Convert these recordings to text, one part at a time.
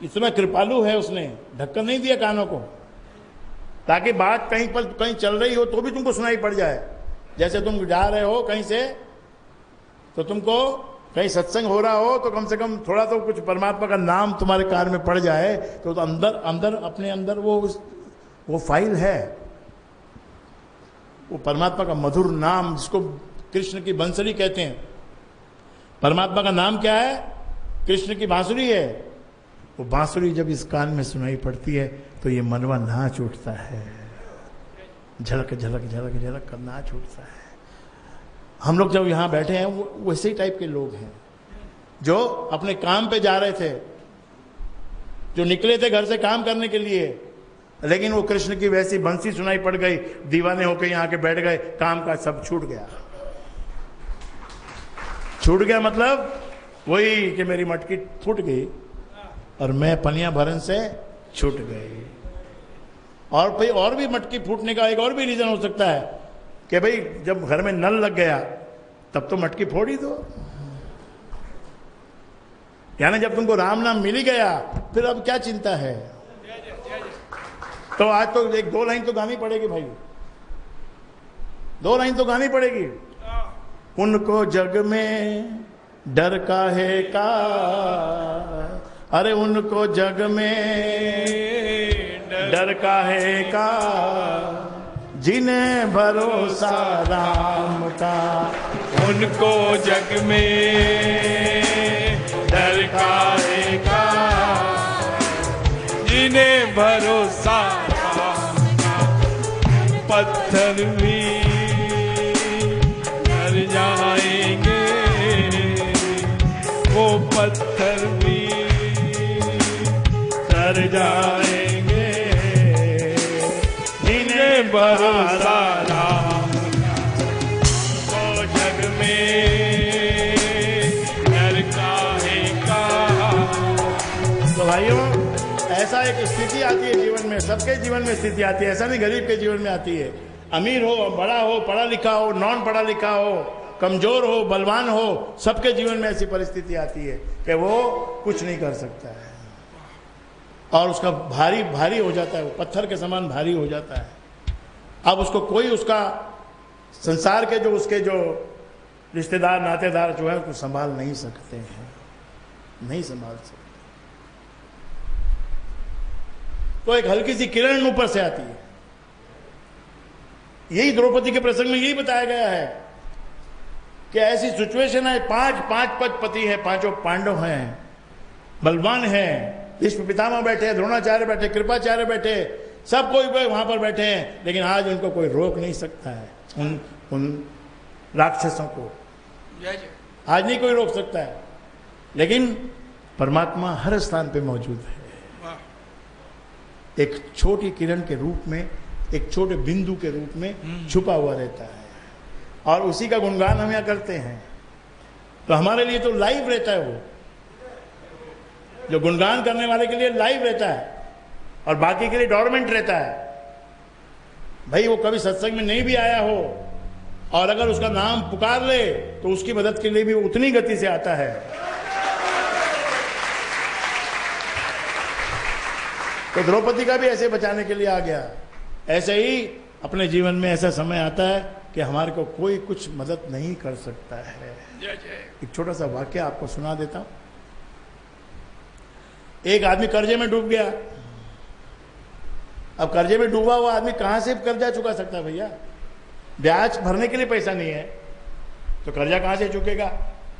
इतना कृपालु है, उसने ढक्कन नहीं दिया कानों को, ताकि बात कहीं पर कहीं चल रही हो तो भी तुमको सुनाई पड़ जाए। जैसे तुम जा रहे हो कहीं से, तो तुमको कहीं सत्संग हो रहा हो तो कम से कम थोड़ा तो कुछ परमात्मा का नाम तुम्हारे कान में पड़ जाए, तो अंदर अंदर अपने अंदर वो फाइल है, वो परमात्मा का मधुर नाम, जिसको कृष्ण की बंसुरी कहते हैं। परमात्मा का नाम क्या है? कृष्ण की बांसुरी है। वो बांसुरी जब इस कान में सुनाई पड़ती है तो ये मनवा नाच उठता है, झलक झलक झलक झलक कर नाच उठता है। हम लोग जब यहां बैठे हैं वो वैसे ही टाइप के लोग हैं, जो अपने काम पे जा रहे थे, जो निकले थे घर से काम करने के लिए, लेकिन वो कृष्ण की वैसी बंसी सुनाई पड़ गई, दीवाने होकर यहां के बैठ गए, काम का सब छूट गया। छूट गया मतलब वही कि मेरी मटकी फूट गई और मैं पनिया भरन से छूट गई। और भाई और भी मटकी फूटने का एक और भी रीजन हो सकता है कि भाई जब घर में नल लग गया तब तो मटकी फोड़ ही दो, यानी जब तुमको राम नाम मिल ही गया फिर अब क्या चिंता है। तो आज तो एक दो लाइन तो गानी पड़ेगी भाई, दो लाइन तो गानी पड़ेगी। उनको जग में डर काहे का, अरे उनको जग में डर काहे का, जिन्हें भरोसा राम का। उनको जग में डर काहे का, जिन्हें भरोसा राम का। पत्थर भी डर जाएंगे, वो पत्थर भी डर जाएंगे, जिन्हें भरोसा राम को। जग में डर काहे का। तो भाइयों ऐसा एक स्थिति आती है जीवन में, सबके जीवन में स्थिति आती है, ऐसा नहीं गरीब के जीवन में आती है। अमीर हो, बड़ा हो, पढ़ा लिखा हो, नॉन पढ़ा लिखा हो, कमजोर हो, बलवान हो, सबके जीवन में ऐसी परिस्थिति आती है कि वो कुछ नहीं कर सकता है और उसका भारी भारी हो जाता है, वो पत्थर के समान भारी हो जाता है। अब उसको कोई उसका संसार के जो उसके जो रिश्तेदार नातेदार जो है उसको संभाल नहीं सकते हैं, नहीं संभाल सकते। तो एक हल्की सी किरण ऊपर से आती है। यही द्रौपदी के प्रसंग में यही बताया गया है कि ऐसी सिचुएशन है, पांच पति है, पांचों पांडव हैं, बलवान हैं, भीष्म पितामह बैठे, द्रोणाचार्य बैठे, कृपाचार्य बैठे, सब कोई वहां पर बैठे हैं, लेकिन आज उनको कोई रोक नहीं सकता है। उन राक्षसों को आज नहीं कोई रोक सकता है, लेकिन परमात्मा हर स्थान पे मौजूद है, एक छोटी किरण के रूप में, एक छोटे बिंदु के रूप में छुपा हुआ रहता है, और उसी का गुणगान हम यहां करते हैं। तो हमारे लिए तो लाइव रहता है, वो जो गुणगान करने वाले के लिए लाइव रहता है और बाकी के लिए डोरमेंट रहता है। भाई वो कभी सत्संग में नहीं भी आया हो और अगर उसका नाम पुकार ले तो उसकी मदद के लिए भी उतनी गति से आता है। तो द्रौपदी का भी ऐसे बचाने के लिए आ गया। ऐसे ही अपने जीवन में ऐसा समय आता है कि हमारे को कोई कुछ मदद नहीं कर सकता है। एक छोटा सा वाक्य आपको सुना देता हूं। एक आदमी कर्जे में डूब गया। अब कर्जे में डूबा हुआ आदमी कहां से कर्जा चुका सकता है भैया? ब्याज भरने के लिए पैसा नहीं है तो कर्जा कहां से चुकेगा?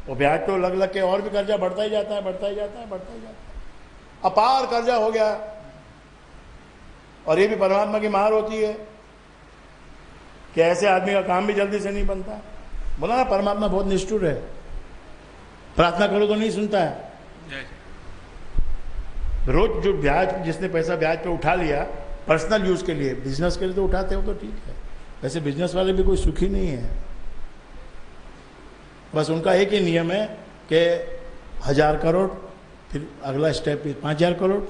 वो ब्याज तो लग लग के और भी कर्जा बढ़ता ही जाता है, बढ़ता ही जाता है, बढ़ता ही जाता है, अपार कर्जा हो गया। और ये भी परमात्मा की मार होती है कि ऐसे आदमी का काम भी जल्दी से नहीं बनता। बोला ना परमात्मा बहुत निष्ठुर है, प्रार्थना करो तो नहीं सुनता है। रोज जो ब्याज, जिसने पैसा ब्याज पे उठा लिया पर्सनल यूज के लिए, बिजनेस के लिए तो उठाते हो तो ठीक है, वैसे बिजनेस वाले भी कोई सुखी नहीं है। बस उनका एक ही नियम है कि 1000 करोड़, फिर अगला स्टेप 5000 करोड़,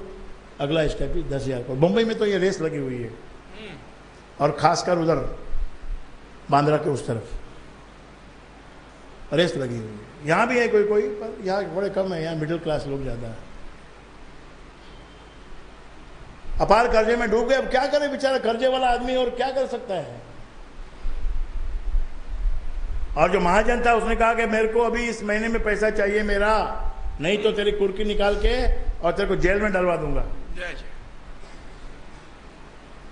अगला स्टेप 10,000 करोड़। मुंबई में तो ये रेस लगी हुई है, और खासकर उधर बांद्रा के उस तरफ रेस लगी हुई है। यहाँ भी है कोई कोई, पर यहाँ बड़े कम है, यहाँ मिडिल क्लास लोग ज्यादा है। अपार कर्जे में डूब गए। अब क्या करे बेचारा कर्जे वाला आदमी, और क्या कर सकता है। और जो महाजन था उसने कहा कि मेरे को अभी इस महीने में पैसा चाहिए मेरा, नहीं तो तेरी कुर्की निकाल के और तेरे को जेल में डलवा दूंगा।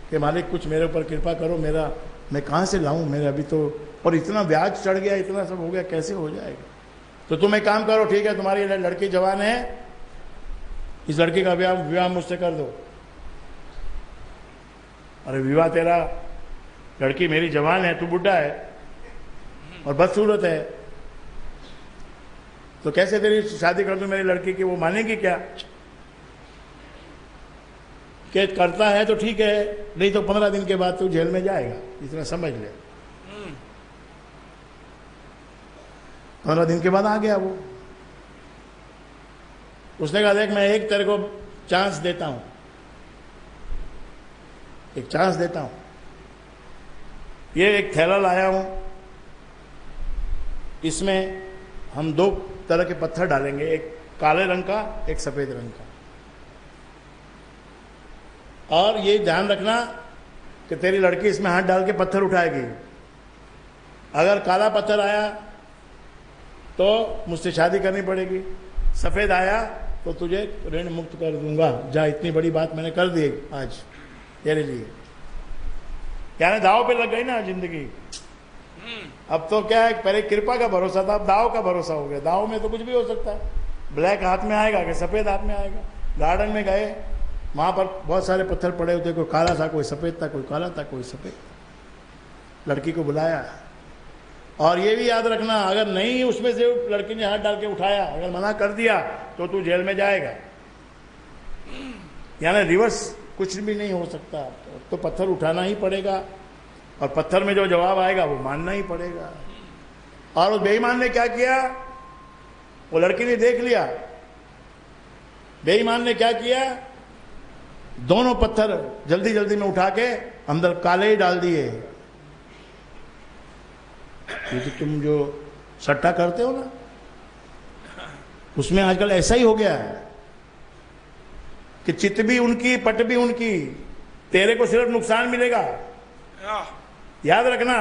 कि मालिक कुछ मेरे ऊपर कृपा करो, मेरा मैं कहां से लाऊं, मेरे अभी तो, और इतना ब्याज चढ़ गया, इतना सब हो गया, कैसे हो जाएगा। तो तुम एक काम करो, ठीक है तुम्हारी लड़की जवान है, इस लड़की का विवाह मुझसे कर दो। अरे विवाह तेरा, लड़की मेरी जवान है, तू बुढ़ा है और बदसूरत है, तो कैसे तेरी शादी कर दूं मेरी लड़की की, वो मानेगी क्या। कि करता है तो ठीक है, नहीं तो 15 दिन के बाद तू जेल में जाएगा, इतना समझ ले। 15 दिन के बाद आ गया वो। उसने कहा देख मैं एक तेरे को चांस देता हूं, एक चांस देता हूं, ये एक थैला लाया हूं, इसमें हम 2 तरह के पत्थर डालेंगे, एक काले रंग का, एक सफेद रंग का। और ये ध्यान रखना कि तेरी लड़की इसमें हाथ डाल के पत्थर उठाएगी, अगर काला पत्थर आया तो मुझसे शादी करनी पड़ेगी, सफेद आया तो तुझे ऋण मुक्त कर दूंगा। जा, इतनी बड़ी बात मैंने कर दी आज तेरे लिए। यानी दाव पे लग गई ना जिंदगी। अब तो क्या है, पहले कृपा का भरोसा था, अब दाव का भरोसा हो गया। दाव में तो कुछ भी हो सकता है, ब्लैक हाथ में आएगा कि सफेद हाथ में आएगा। गार्डन में गए, वहां पर बहुत सारे पत्थर पड़े होते, कोई काला था, कोई सफेद था, कोई काला था, कोई सफेद। लड़की को बुलाया, और ये भी याद रखना अगर नहीं उसमें से लड़की ने हाथ डाल के उठाया, अगर मना कर दिया तो तू जेल में जाएगा। यानी रिवर्स कुछ भी नहीं हो सकता, तो पत्थर उठाना ही पड़ेगा, और पत्थर में जो जवाब आएगा वो मानना ही पड़ेगा। और उस बेईमान ने क्या किया, वो लड़की ने देख लिया, बेईमान ने क्या किया, दोनों पत्थर जल्दी जल्दी में उठा के अंदर काले ही डाल दिए। क्योंकि तुम जो सट्टा करते हो ना, उसमें आजकल ऐसा ही हो गया है कि चित भी उनकी, पट भी उनकी, तेरे को सिर्फ नुकसान मिलेगा। याद रखना,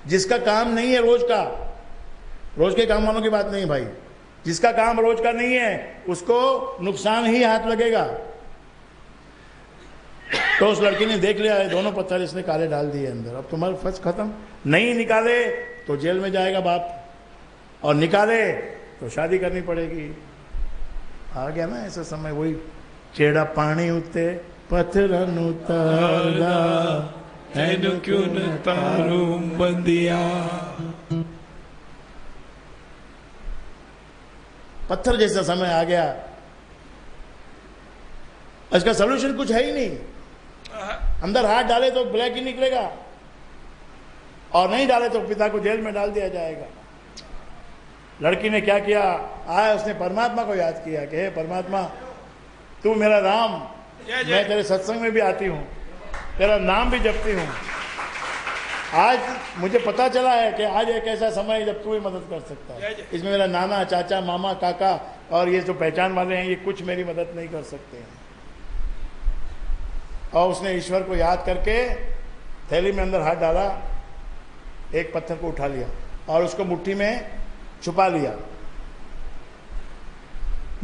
जिसका काम नहीं है रोज के काम वालों की बात नहीं भाई, जिसका काम रोज का नहीं है उसको नुकसान ही हाथ लगेगा। तो उस लड़की ने देख लिया है, दोनों पत्थर इसने काले डाल दिए अंदर, अब तुम्हारा फर्ज खत्म। नहीं निकाले तो जेल में जाएगा बाप, और निकाले तो शादी करनी पड़ेगी। आ गया ना ऐसा समय, वही चेड़ा पानी उत्ते पत्थर उतारदा एनु क्यों न तारू बंदिया। पत्थर जैसा समय आ गया, इसका सॉल्यूशन कुछ है ही नहीं। अंदर हाथ डाले तो ब्लैक ही निकलेगा, और नहीं डाले तो पिता को जेल में डाल दिया जाएगा। लड़की ने क्या किया, आया उसने परमात्मा को याद किया कि हे परमात्मा, तू मेरा राम, मैं तेरे सत्संग में भी आती हूँ, तेरा नाम भी जपती हूँ। आज मुझे पता चला है कि आज एक ऐसा समय है जब तू ही मदद कर सकता है। इसमें मेरा नाना, चाचा, मामा, काका और ये जो पहचान वाले हैं, ये कुछ मेरी मदद नहीं कर सकते हैं। और उसने ईश्वर को याद करके थैली में अंदर हाथ डाला, एक पत्थर को उठा लिया और उसको मुट्ठी में छुपा लिया।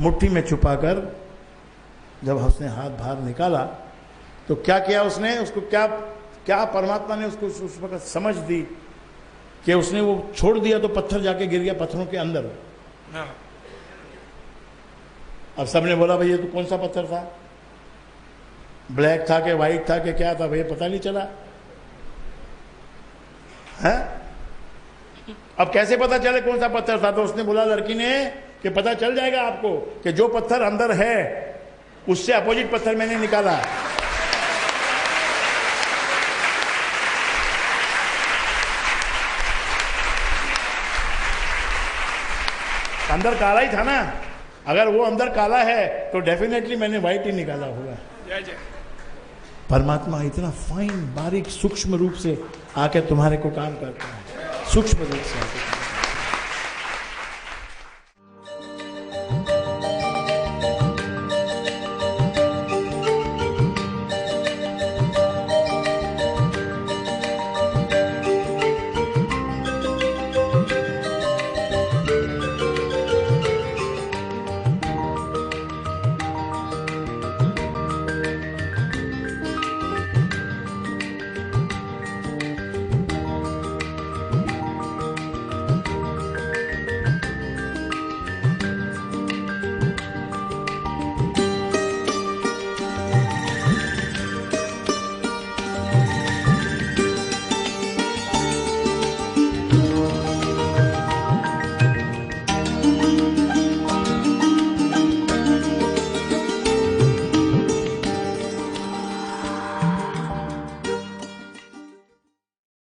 मुट्ठी में छुपाकर जब उसने हाथ बाहर निकाला तो क्या किया उसने, उसको क्या परमात्मा ने उसको उस वक्त समझ दी कि उसने वो छोड़ दिया तो पत्थर जाके गिर गया पत्थरों के अंदर। अब सबने बोला भाई ये तो कौन सा पत्थर था, ब्लैक था कि व्हाइट था कि क्या था, भैया पता नहीं चला है। अब कैसे पता चले कौन सा पत्थर था, तो उसने बोला लड़की ने कि पता चल जाएगा आपको कि जो पत्थर अंदर है उससे अपोजिट पत्थर मैंने निकाला। अंदर काला ही था ना, अगर वो अंदर काला है तो डेफिनेटली मैंने व्हाइट ही निकाला होगा। परमात्मा इतना फाइन, बारीक, सूक्ष्म रूप से आके तुम्हारे को काम करता है, सूक्ष्म रूप से आके।